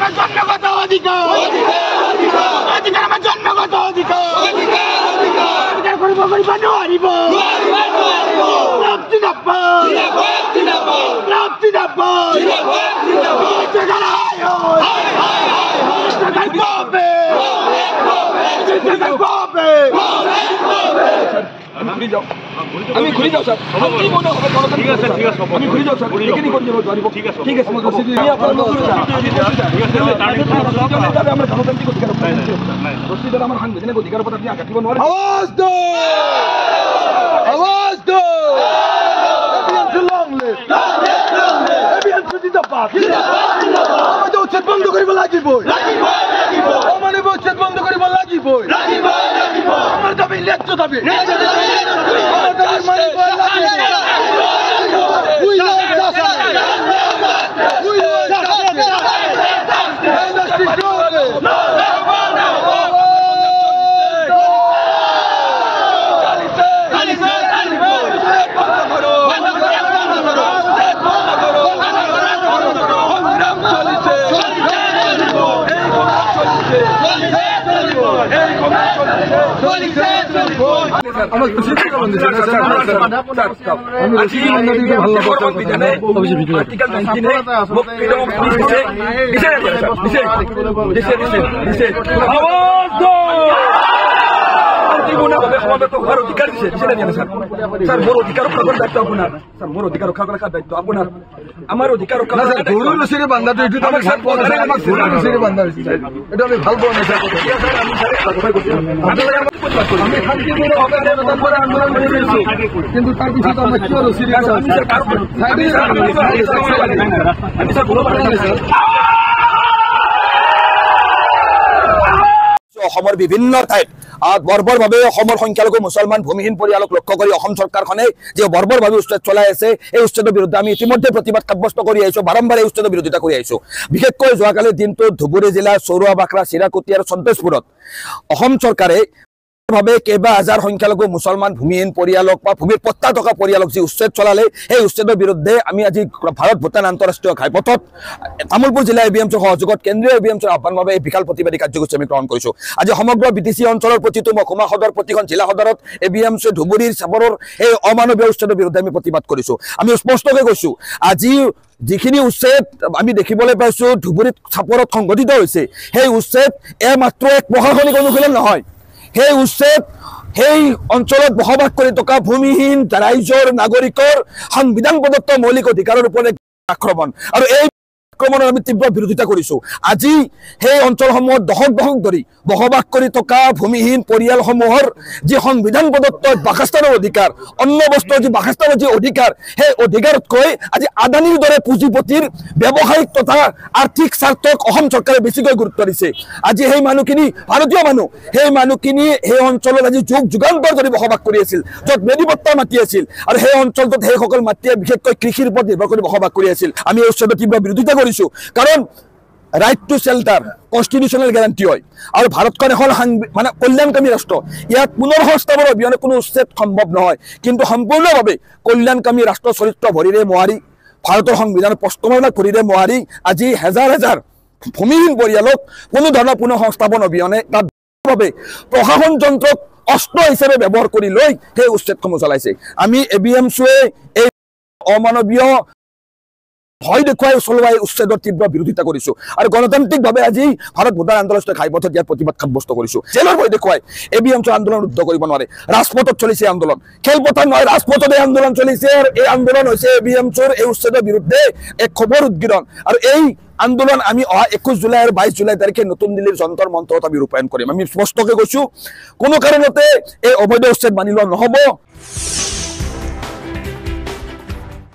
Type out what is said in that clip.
জন্মগত অধিকার আমার জন্মগত অধিকার করব হারিব আমি ঘুরে যাও স্যার ঠিক আছে আমি ঘুরে যাও স্যার এখানে করে যাবো ঠিক আছে আমরা গণতান্ত্রিক অধিকার আমার সাংবিধানিক অধিকার উপর আপনি আঘাত দিব নোৱাৰে আওয়াজ দো উচ্ছেদ বন্ধ কৰিব লাগিব অমানৱিক উচ্ছেদ বন্ধ কৰিব লাগিব আমার দাবি ন্যায্য দাবি অধিকার দিছে স্যার মোর অধিকার রক্ষা করার দায়িত্ব আপনার স্যার মোর অধিকার রক্ষা করার দায়িত্ব আপনার আমার অধিকার রক্ষা করার গরুর রশিরে বান্ধা তো এটা আমি ভাল পাওয়া যায় আমার গরুর রশিরে বান্ধা এটা আমি ভাল পাওয়া যায় আমি শান্তিপূর্ণ ভাবে আন্দোলন করে আন্দোলন করে দিয়েছি কিন্তু তার পিছনে তো আমরা কি রশিরে আমি স্যার বলো অসমৰ বিভিন্ন ঠাইত বৰ্বৰভাৱে অসমৰ সংখ্যালঘু মুছলমান ভূমিহীন পৰিয়ালক লক্ষ্য কৰি অসম চৰকাৰখনে যে বৰ্বৰভাৱে উচ্ছেদ চলাই আছে এই উচ্ছেদৰ বিৰুদ্ধে আমি ইতিমধ্যে প্ৰতিবাদ সাব্যস্ত কৰি আহিছোঁ বাৰম্বাৰ এই উচ্ছেদৰ বিৰোধিতা কৰি আহিছোঁ বিশেষকৈ যোৱাকালিৰ দিনটোত ধুবুৰী জিলাৰ চৌৰুৱা বাখৰা চিৰাকুটি আৰু সন্তোষপুৰত অসম চৰকাৰে ভাবে কেইবা হাজাৰ সংখ্যালঘু মুছলমান ভূমিহীন পৰিয়ালক বা ভূমিৰ পট্টা থকা পৰিয়ালক যি উচ্ছেদ চলালে সেই উচ্ছেদৰ বিৰুদ্ধে আমি আজি ভাৰত ভূটান আন্তঃৰাষ্ট্ৰীয় ঘাইপথত তামুলপুৰ জিলা এবিএমচিৰ সহযোগত কেন্দ্ৰীয় এবিএমচিৰ আহ্বানভাৱে এই বিশাল প্ৰতিবাদী কাৰ্যসূচী আমি গ্ৰহণ কৰিছোঁ আজি সমগ্ৰ বিটিচি অঞ্চলৰ প্ৰতিটো মহকুমা সদৰ প্ৰতিখন জিলা সদৰত এবিএমচি ধুবুৰীৰ চাপৰৰ এই অমানৱীয় উচ্ছেদৰ বিৰুদ্ধে আমি প্ৰতিবাদ কৰিছোঁ আমি স্পষ্টকৈ কৈছোঁ আজি যিখিনি উচ্ছেদ আমি দেখিবলৈ পাইছোঁ ধুবুৰীত চাপৰত সংঘটিত হৈছে সেই উচ্ছেদ মাত্ৰ এক প্ৰশাসনিক অনুশীলন নহয় সেই উচ্ছেদ সেই অঞ্চলত বসবাস কৰি থকা ভূমিহীন ৰাইজৰ নাগৰিকৰ সংবিধান প্ৰদত্ত মৌলিক অধিকাৰৰ ওপৰত আক্ৰমণ আৰু এই আক্ৰমণৰ আমি তীব্ৰ বিৰোধিতা কৰিছোঁ আজি সেই অঞ্চলসমূহত দশক ধৰি বসবাস কৰি থকা ভূমিহীন পৰিয়ালসমূহৰ যি সংবিধান প্ৰদত্ত বাসস্থানৰ অধিকাৰ অন্য বস্তুৰ যি বাসস্থানৰ যি অধিকাৰ সেই অধিকাৰতকৈ আজি আদানীৰ দৰে পুঁজিপতিৰ ব্যৱসায়িক তথা আৰ্থিক স্বাৰ্থক অসম চৰকাৰে বেছিকৈ গুৰুত্ব দিছে আজি সেই মানুহখিনি ভাৰতীয় মানুহ সেই মানুহখিনি সেই অঞ্চলত আজি যুগান্তৰ ধৰি বসবাস কৰি আছিল য'ত মেদিপট্টাৰ মাটি আছিল আৰু সেই অঞ্চলটোত সেইসকল মাটিয়ে বিশেষকৈ কৃষিৰ ওপৰত নিৰ্ভৰ কৰি বসবাস কৰি আছিল আমি এই উচ্ছেদৰ তীব্ৰ বিৰোধিতা কৰিছোঁ কাৰণ ৰাইট টু শেল্টাৰ কনস্টিটিউশনাল গ্যাৰান্টি হয় আৰ ভাৰতখন এখন মানে কল্যাণকামী ৰাষ্ট্ৰ ইয়াত পুনৰ সংস্থাপনৰ অভিযানে কোনো উচ্ছেদ সম্ভৱ নহয় কিন্তু সম্পূৰ্ণভাৱে কল্যাণকামী ৰাষ্ট্ৰ চৰিত্ৰ ভৰিৰে মোহাৰি ভাৰতৰ সংবিধান প্ৰস্তাৱনাক ভৰিৰে মোহাৰি আজি হেজাৰ হেজাৰ ভূমিহীন পৰিয়ালক কোনো ধৰণৰ পুনৰ সংস্থাপন অভিযানে তাত প্ৰশাসন যন্ত্ৰক অস্ত্ৰ হিচাপে ব্যৱহাৰ কৰি লৈ সেই উচ্ছেদসমূহ চলাইছে আমি এবিএমচিয়ে এই অমানৱীয় ভয় দেখুৱাই চলোৱাই উচ্ছেদৰ তীব্ৰ বিৰোধিতা কৰিছোঁ আৰু গণতান্ত্ৰিকভাৱে আজি ভাৰত ভূটান আন্তঃৰাষ্ট্ৰীয় ঘাইপথত ইয়াৰ প্ৰতিবাদ সাব্যস্ত কৰিছোঁ জেলৰ ভয় দেখুৱাই এবিএমচিৰ আন্দোলন ৰুদ্ধ কৰিব নোৱাৰে ৰাজপথত চলিছে আন্দোলন খেলপথাৰ নহয় ৰাজপথত এই আন্দোলন চলিছে আৰু এই আন্দোলন হৈছে এবিএমচিৰ এই উচ্ছেদৰ বিৰুদ্ধে এক খবৰ উদ্গীৰণ আৰু এই আন্দোলন আমি 21 জুলাই আৰু 22 জুলাই তাৰিখে নতুন দিল্লীৰ যন্তৰ মন্তৰত আমি ৰূপায়ণ কৰিম আমি স্পষ্টকৈ কৈছোঁ কোনো কাৰণতে এই অবৈধ উচ্ছেদ মানি লোৱা নহ'ব